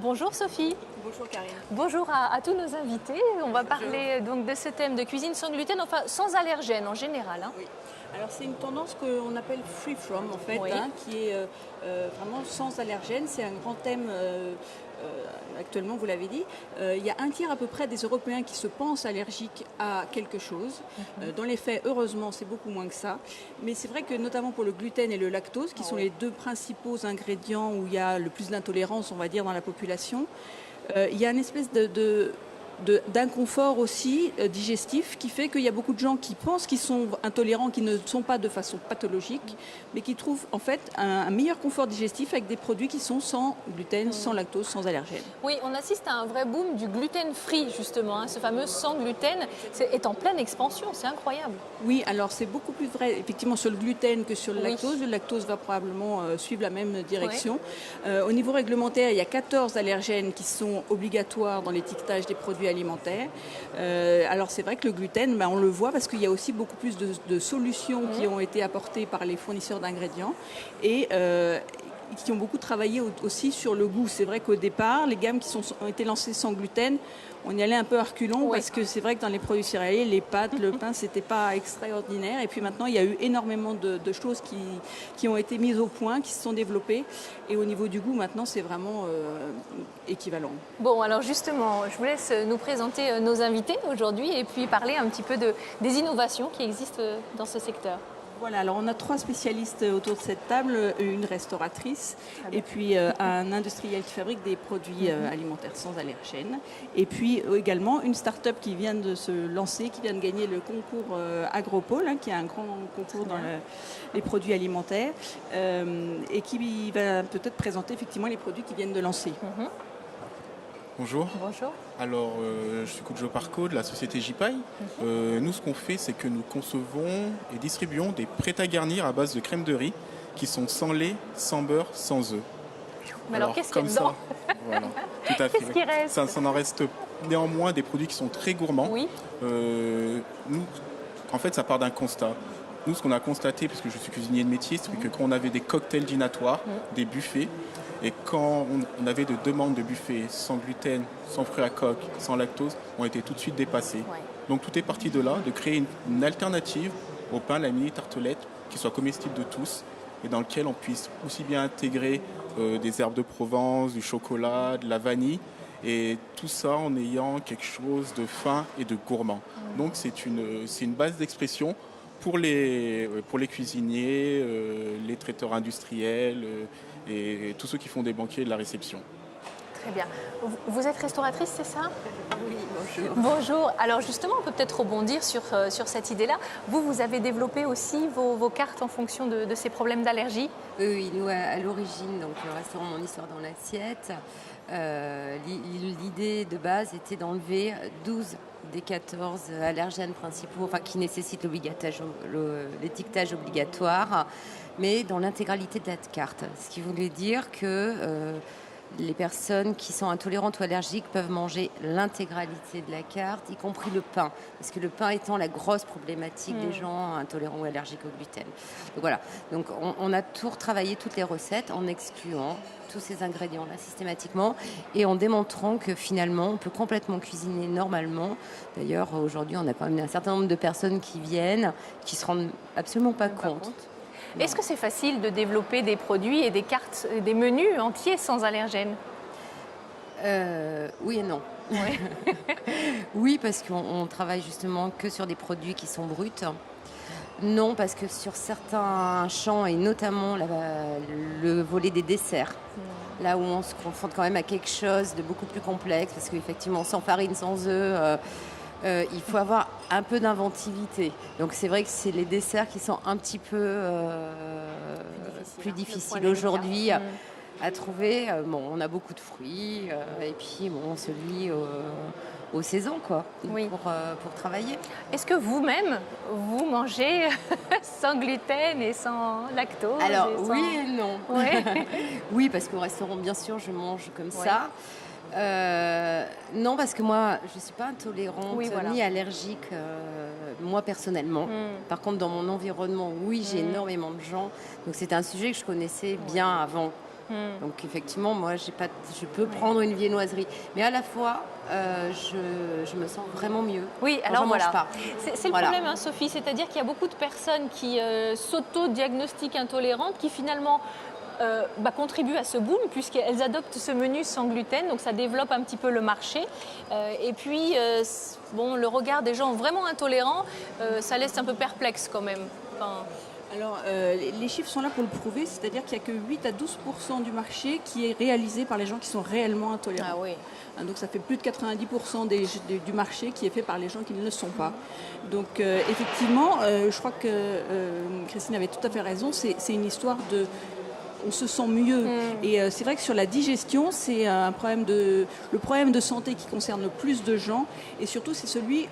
Bonjour Sophie. Bonjour Karine. Bonjour à tous nos invités. On va parler donc de ce thème de cuisine sans gluten, enfin sans allergènes en général. Oui. Alors c'est une tendance qu'on appelle free from en fait, Oui. qui est vraiment sans allergènes. C'est un grand thème actuellement, vous l'avez dit. Il y a un tiers à peu près des Européens qui se pensent allergiques à quelque chose. Dans les faits, heureusement, c'est beaucoup moins que ça. Mais c'est vrai que notamment pour le gluten et le lactose, qui sont les deux principaux ingrédients où il y a le plus d'intolérance, on va dire, dans la population, il y a une espèce d'inconfort aussi digestif qui fait qu'il y a beaucoup de gens qui pensent qu'ils sont intolérants, qui ne sont pas de façon pathologique, mais qui trouvent en fait un meilleur confort digestif avec des produits qui sont sans gluten, sans lactose, sans allergènes. Oui, on assiste à un vrai boom du gluten free justement, ce fameux sans gluten est en pleine expansion, c'est incroyable. Oui, alors c'est beaucoup plus vrai effectivement sur le gluten que sur le Oui. lactose. Le lactose va probablement suivre la même direction. Au niveau réglementaire, il y a 14 allergènes qui sont obligatoires dans l'étiquetage des produits alimentaires. Alors c'est vrai que le gluten, on le voit parce qu'il y a aussi beaucoup plus de solutions qui ont été apportées par les fournisseurs d'ingrédients et qui ont beaucoup travaillé aussi sur le goût. C'est vrai qu'au départ, les gammes qui ont été lancées sans gluten, on y allait un peu à reculons parce que c'est vrai que dans les produits céréaliers, les pâtes, le pain, c'était pas extraordinaire. Et puis maintenant, il y a eu énormément de choses qui ont été mises au point, qui se sont développées. Et au niveau du goût, maintenant, c'est vraiment équivalent. Bon, alors justement, je vous laisse nous présenter nos invités aujourd'hui et puis parler un petit peu des innovations qui existent dans ce secteur. Voilà, alors on a 3 spécialistes autour de cette table, une restauratrice et puis un industriel qui fabrique des produits alimentaires sans allergènes et puis également une start-up qui vient de se lancer, qui vient de gagner le concours Agropole, qui est un grand concours dans les produits alimentaires et qui va peut-être présenter effectivement les produits qui viennent de lancer. Bonjour. Bonjour. Alors, je suis Koudjo Parco de la société Jipai. Nous, ce qu'on fait, c'est que nous concevons et distribuons des prêts à garnir à base de crème de riz qui sont sans lait, sans beurre, sans œufs. Mais alors qu'est-ce qu'il y a comme dedans ça, voilà, tout à fait. Qu'est-ce qui reste Ça en reste néanmoins des produits qui sont très gourmands. Oui. Nous, en fait, ça part d'un constat. Nous, ce qu'on a constaté, puisque je suis cuisinier de métier, c'est que quand on avait des cocktails dînatoires, des buffets, et quand on avait de demandes de buffets sans gluten, sans fruits à coque, sans lactose, ont été tout de suite dépassés. Ouais. Donc tout est parti de là, de créer une alternative au pain, la mini tartelette, qui soit comestible de tous, et dans lequel on puisse aussi bien intégrer des herbes de Provence, du chocolat, de la vanille, et tout ça en ayant quelque chose de fin et de gourmand. Donc c'est une base d'expression pour les cuisiniers, les traiteurs industriels et tous ceux qui font des banquets et de la réception. Très bien. Vous êtes restauratrice, c'est ça? Oui, bonjour. Bonjour. Alors justement, on peut peut-être rebondir sur cette idée-là. Vous avez développé aussi vos cartes en fonction de ces problèmes d'allergie? Oui, nous, à l'origine, donc le restaurant Mon Histoire dans l'assiette, l'idée de base était d'enlever 12 des 14 allergènes principaux, enfin, qui nécessitent l'étiquetage obligatoire, mais dans l'intégralité de la carte. Ce qui voulait dire que les personnes qui sont intolérantes ou allergiques peuvent manger l'intégralité de la carte, y compris le pain. Parce que le pain étant la grosse problématique des gens intolérants ou allergiques au gluten. Donc voilà. Donc on a tout retravaillé, toutes les recettes, en excluant tous ces ingrédients-là systématiquement et en démontrant que finalement, on peut complètement cuisiner normalement. D'ailleurs, aujourd'hui, on a quand même un certain nombre de personnes qui viennent, qui se rendent absolument pas compte. Est-ce que c'est facile de développer des produits et des cartes, des menus entiers sans allergènes? Oui et non. Oui. Oui, parce qu'on travaille justement que sur des produits qui sont bruts. Non, parce que sur certains champs, et notamment le volet des desserts, là où on se confronte quand même à quelque chose de beaucoup plus complexe, parce qu'effectivement, sans farine, sans œufs, il faut avoir un peu d'inventivité. Donc c'est vrai que c'est les desserts qui sont un petit peu plus difficiles aujourd'hui à trouver. Bon, on a beaucoup de fruits et puis bon, on se lie aux saisons quoi, Oui. pour travailler. Est-ce que vous-même, vous mangez sans gluten et sans lactose? Alors et sans... oui et non. Ouais. Oui, parce qu'au restaurant, bien sûr, je mange comme ça. Non, parce que moi, je ne suis pas intolérante ni allergique, moi personnellement. Par contre, dans mon environnement, oui, j'ai énormément de gens. Donc, c'est un sujet que je connaissais bien avant Donc effectivement, moi, je peux prendre une viennoiserie, mais à la fois, je me sens vraiment mieux. Oui, quand alors j'en voilà. mange pas. C'est le Voilà. problème, hein, Sophie, c'est-à-dire qu'il y a beaucoup de personnes qui s'auto-diagnostiquent intolérantes, qui finalement contribuent à ce boom, puisqu'elles adoptent ce menu sans gluten, donc ça développe un petit peu le marché. Et puis, le regard des gens vraiment intolérants, ça laisse un peu perplexe quand même. Enfin, Alors, les chiffres sont là pour le prouver, c'est-à-dire qu'il n'y a que 8 à 12% du marché qui est réalisé par les gens qui sont réellement intolérants. ah oui. Donc ça fait plus de 90% du marché qui est fait par les gens qui ne le sont pas. Donc effectivement, je crois que Christine avait tout à fait raison, c'est une histoire de... On se sent mieux. Et c'est vrai que sur la digestion, c'est le problème de santé qui concerne le plus de gens. Et surtout, c'est celui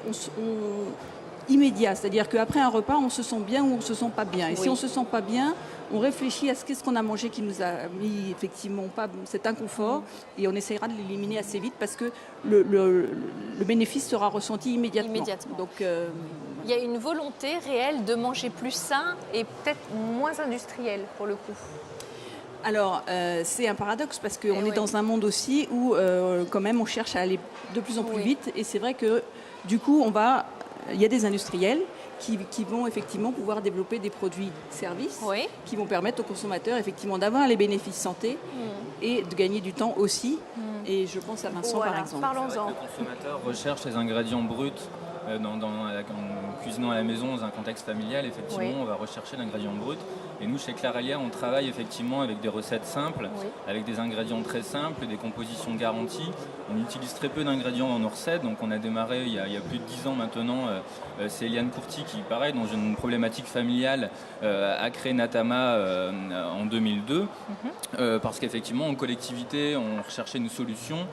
immédiat. C'est-à-dire qu'après un repas, on se sent bien ou on ne se sent pas bien. Et si on ne se sent pas bien, on réfléchit à qu'est-ce qu'on a mangé qui nous a mis effectivement pas cet inconfort. Et on essaiera de l'éliminer assez vite parce que le bénéfice sera ressenti immédiatement. Donc, il y a une volonté réelle de manger plus sain et peut-être moins industriel pour le coup. Alors, c'est un paradoxe parce qu'on est dans un monde aussi où, quand même, on cherche à aller de plus en plus vite. Et c'est vrai que, du coup, il y a des industriels qui vont effectivement pouvoir développer des produits-services qui vont permettre aux consommateurs, effectivement, d'avoir les bénéfices santé et de gagner du temps aussi. Et je pense à Vincent, par exemple. Parlons-en. Le consommateur recherche les ingrédients bruts en cuisinant à la maison dans un contexte familial. Effectivement, on va rechercher l'ingrédient brut. Et nous, chez Clarelia, on travaille effectivement avec des recettes simples, avec des ingrédients très simples, des compositions garanties. On utilise très peu d'ingrédients dans nos recettes. Donc, on a démarré il y a plus de 10 ans maintenant. C'est Eliane Courty qui, pareil, dans une problématique familiale, a créé Natama en 2002. Parce qu'effectivement, en collectivité, on recherchait une solution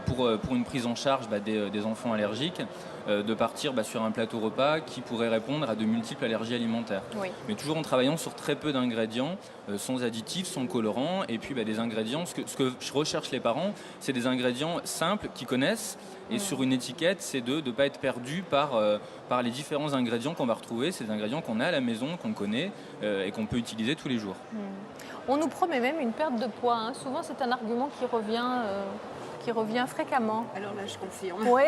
pour une prise en charge des enfants allergiques. De partir sur un plateau repas qui pourrait répondre à de multiples allergies alimentaires. Mais toujours en travaillant sur très peu d'ingrédients, sans additifs, sans colorants, et puis des ingrédients. Ce que je recherche les parents, c'est des ingrédients simples qu'ils connaissent, et sur une étiquette, c'est de ne pas être perdu par les différents ingrédients qu'on va retrouver. C'est des ingrédients qu'on a à la maison, qu'on connaît et qu'on peut utiliser tous les jours. On nous promet même une perte de poids, hein. Souvent, c'est un argument qui revient fréquemment. Alors là, je confirme. Oui.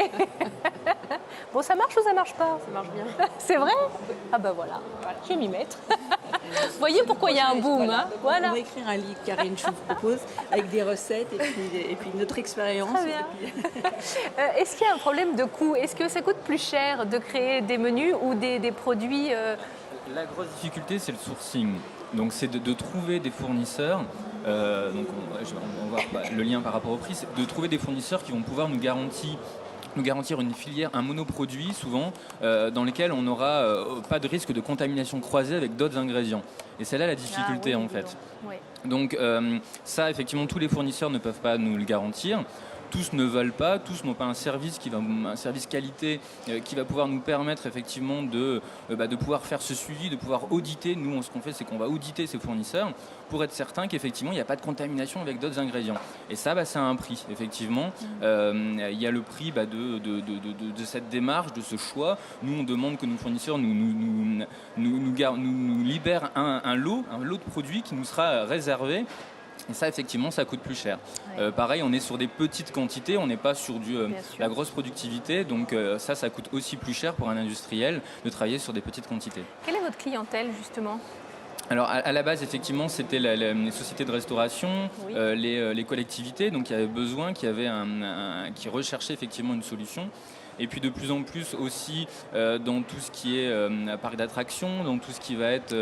Bon, ça marche ou ça marche pas? Ça marche bien. C'est vrai? Ah ben voilà, je vais m'y mettre. Vous voyez pourquoi il y a un boom, hein? On va écrire un livre, Karine, je vous propose, avec des recettes et puis notre expérience. Très bien. Est-ce qu'il y a un problème de coût? Est-ce que ça coûte plus cher de créer des menus ou des produits La grosse difficulté, c'est le sourcing. Donc, c'est de trouver des fournisseurs. Donc on va voir le lien par rapport au prix, c'est de trouver des fournisseurs qui vont pouvoir nous garantir une filière, un monoproduit souvent, dans lequel on n'aura pas de risque de contamination croisée avec d'autres ingrédients. Et c'est là la difficulté en fait. Donc ça, effectivement, tous les fournisseurs ne peuvent pas nous le garantir. Tous ne veulent pas, tous n'ont pas un service qualité qui va pouvoir nous permettre effectivement de pouvoir faire ce suivi, de pouvoir auditer. Nous, ce qu'on fait, c'est qu'on va auditer ces fournisseurs pour être certain qu'effectivement, il n'y a pas de contamination avec d'autres ingrédients. Et ça, ça a un prix, effectivement. Il y a le prix de cette démarche, de ce choix. Nous, on demande que nos fournisseurs nous libèrent un lot de produits qui nous sera réservé. Et ça, effectivement, ça coûte plus cher. Pareil, on est sur des petites quantités, on n'est pas sur la grosse productivité. Donc ça coûte aussi plus cher pour un industriel de travailler sur des petites quantités. Quelle est votre clientèle, justement? Alors, à la base, effectivement, c'était les sociétés de restauration, les collectivités, donc qui avaient besoin, qui recherchaient effectivement une solution. Et puis de plus en plus aussi dans tout ce qui est parc d'attractions, dans tout ce qui va être...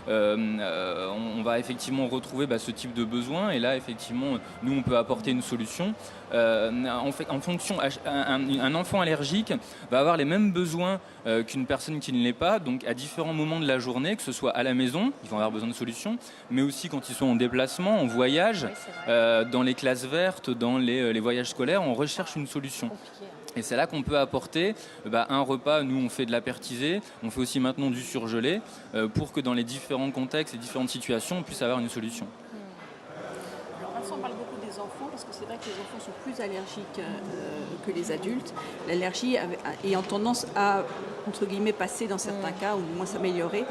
on va effectivement retrouver ce type de besoin. Et là, effectivement, nous, on peut apporter une solution. En fonction, un enfant allergique va avoir les mêmes besoins qu'une personne qui ne l'est pas. Donc à différents moments de la journée, que ce soit à la maison, ils vont avoir besoin de solutions, mais aussi quand ils sont en déplacement, en voyage, dans les classes vertes, dans les voyages scolaires, on recherche une solution. Et c'est là qu'on peut apporter un repas. Nous, on fait de l'apertisé, on fait aussi maintenant du surgelé pour que dans les différents contextes et différentes situations, on puisse avoir une solution. Alors Vincent parle beaucoup les enfants, parce que c'est vrai que les enfants sont plus allergiques que les adultes. L'allergie ayant tendance à, entre guillemets, passer dans certains cas, ou du moins s'améliorer,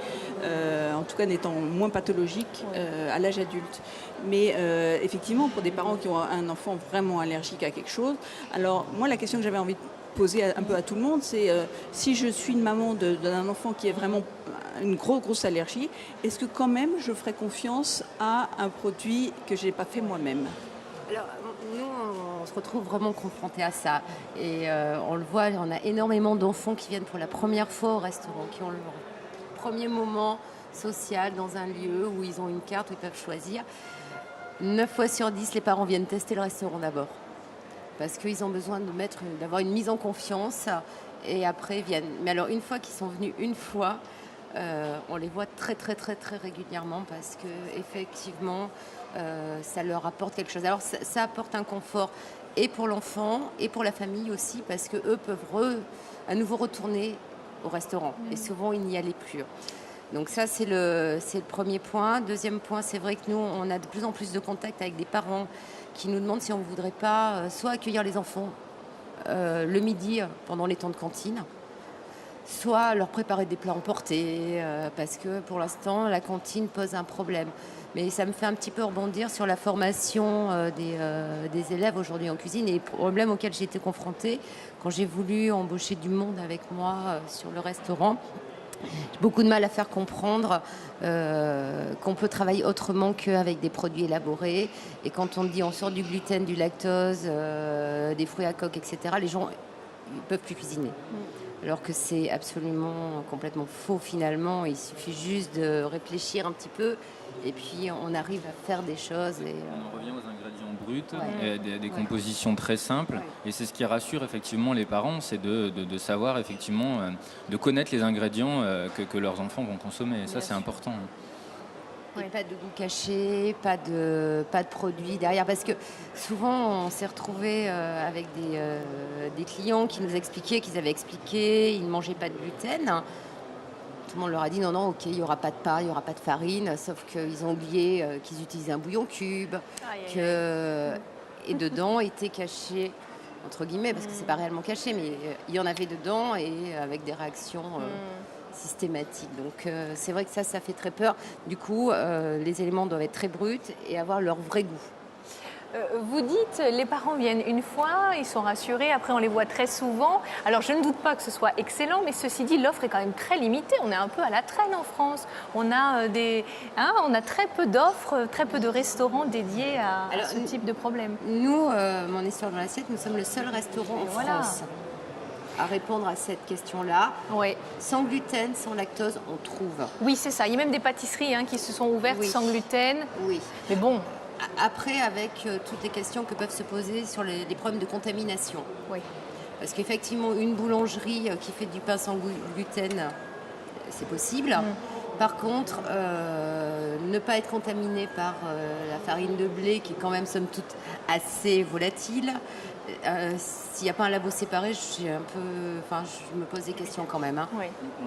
en tout cas n'étant moins pathologique à l'âge adulte. Mais effectivement, pour des parents qui ont un enfant vraiment allergique à quelque chose, alors moi la question que j'avais envie de poser un peu à tout le monde, c'est si je suis une maman d'un enfant qui est vraiment une grosse allergie, est-ce que quand même je ferais confiance à un produit que je n'ai pas fait moi-même? Alors, nous, on se retrouve vraiment confrontés à ça. Et on le voit, on a énormément d'enfants qui viennent pour la première fois au restaurant, qui ont leur premier moment social dans un lieu où ils ont une carte, où ils peuvent choisir. 9 fois sur 10, les parents viennent tester le restaurant d'abord. Parce qu'ils ont besoin d'avoir une mise en confiance et après viennent. Mais alors, une fois qu'ils sont venus une fois, on les voit très régulièrement parce que effectivement, ça leur apporte quelque chose. Alors, ça apporte un confort et pour l'enfant et pour la famille aussi parce que eux peuvent à nouveau retourner au restaurant. Et souvent, ils n'y allaient plus. Donc ça, c'est le premier point. Deuxième point, c'est vrai que nous, on a de plus en plus de contacts avec des parents qui nous demandent si on ne voudrait pas soit accueillir les enfants le midi pendant les temps de cantine, soit leur préparer des plats emportés, parce que pour l'instant, la cantine pose un problème. Mais ça me fait un petit peu rebondir sur la formation des élèves aujourd'hui en cuisine et les problèmes auxquels j'ai été confrontée quand j'ai voulu embaucher du monde avec moi sur le restaurant. J'ai beaucoup de mal à faire comprendre qu'on peut travailler autrement qu'avec des produits élaborés. Et quand on dit on sort du gluten, du lactose, des fruits à coque, etc., les gens ne peuvent plus cuisiner. Alors que c'est absolument complètement faux finalement. Il suffit juste de réfléchir un petit peu et puis on arrive à faire des choses. On en revient aux ingrédients bruts, des compositions très simples. Et c'est ce qui rassure effectivement les parents, c'est de savoir effectivement, de connaître les ingrédients que leurs enfants vont consommer. Et ça, c'est important. Et pas de goût caché, pas de produits derrière. Parce que souvent, on s'est retrouvé avec des clients qui nous expliquaient qu'ils avaient expliqué, ils ne mangeaient pas de gluten. Tout le monde leur a dit non, ok, il n'y aura pas de pain, il n'y aura pas de farine. Sauf qu'ils ont oublié qu'ils utilisaient un bouillon cube. Et dedans était caché, entre guillemets, parce que c'est pas réellement caché, mais il y en avait dedans et avec des réactions systématiques. Donc c'est vrai que ça fait très peur. Du coup, les éléments doivent être très bruts et avoir leur vrai goût. Vous dites, les parents viennent une fois, ils sont rassurés, après on les voit très souvent. Alors je ne doute pas que ce soit excellent, mais ceci dit, l'offre est quand même très limitée. On est un peu à la traîne en France. On a, on a très peu d'offres, très peu de restaurants dédiés à ce type de problème. Nous, Mon Histoire dans l'assiette, nous sommes le seul restaurant en France à répondre à cette question-là. Sans gluten, sans lactose, on trouve. Oui, c'est ça. Il y a même des pâtisseries qui se sont ouvertes sans gluten. Oui. Mais bon... Après, avec toutes les questions que peuvent se poser sur les problèmes de contamination. Oui. Parce qu'effectivement, une boulangerie qui fait du pain sans gluten, c'est possible. Par contre, ne pas être contaminé par la farine de blé, qui est quand même, somme toute, assez volatile. S'il n'y a pas un labo séparé, je me pose des questions quand même.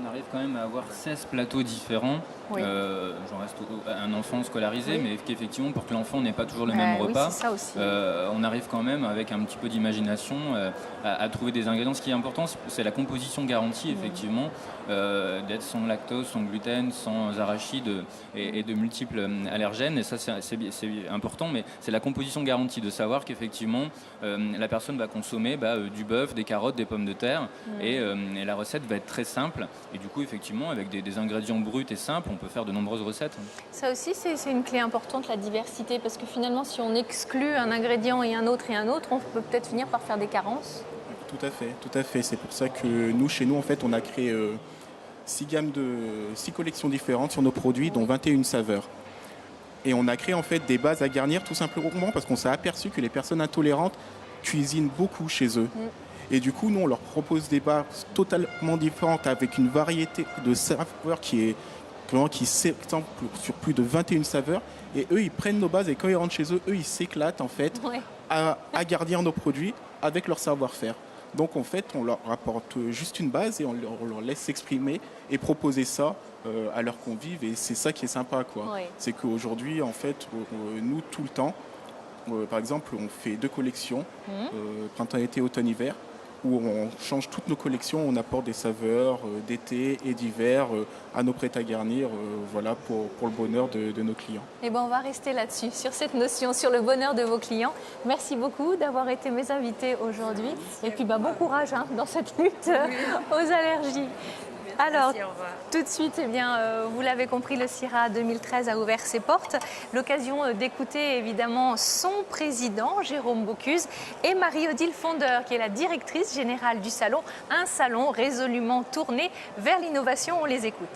On arrive quand même à avoir 16 plateaux différents. J'en reste un enfant scolarisé, mais qu'effectivement, pour que l'enfant n'ait pas toujours le même repas, c'est ça aussi. on arrive quand même, avec un petit peu d'imagination, à trouver des ingrédients. Ce qui est important, c'est la composition garantie, effectivement, d'être sans lactose, sans gluten, sans arachides et de multiples allergènes. Et ça, c'est important, mais c'est la composition garantie, de savoir qu'effectivement, la personne va consommer du bœuf, des carottes, des pommes de terre, et la recette va être très simple. Et du coup, effectivement, avec des ingrédients bruts et simples, on peut faire de nombreuses recettes. Ça aussi, c'est une clé importante, la diversité, parce que finalement, si on exclut un ingrédient et un autre, on peut peut-être finir par faire des carences. Tout à fait. C'est pour ça que chez nous, en fait, on a créé 6 collections différentes sur nos produits, dont 21 saveurs. Et on a créé en fait des bases à garnir, tout simplement parce qu'on s'est aperçu que les personnes intolérantes cuisinent beaucoup chez eux. Et du coup, nous, on leur propose des bases totalement différentes avec une variété de saveurs qui s'étend sur plus de 21 saveurs. Et eux, ils prennent nos bases et quand ils rentrent chez eux, ils s'éclatent en fait à garnir nos produits avec leur savoir-faire. Donc en fait, on leur apporte juste une base et on leur laisse s'exprimer et proposer ça à leurs convives. Et c'est ça qui est sympa, quoi. C'est qu'aujourd'hui, en fait, nous, tout le temps, Par exemple, on fait 2 collections, printemps-été, automne-hiver, où on change toutes nos collections, on apporte des saveurs d'été et d'hiver à nos prêts à garnir, voilà, pour le bonheur de nos clients. Et ben on va rester là-dessus, sur cette notion, sur le bonheur de vos clients. Merci beaucoup d'avoir été mes invités aujourd'hui. Et puis bon courage dans cette lutte aux allergies. Alors, tout de suite, vous l'avez compris, le CIRA 2013 a ouvert ses portes. L'occasion d'écouter évidemment son président, Jérôme Bocuse, et Marie-Odile Fondeur, qui est la directrice générale du salon. Un salon résolument tourné vers l'innovation. On les écoute.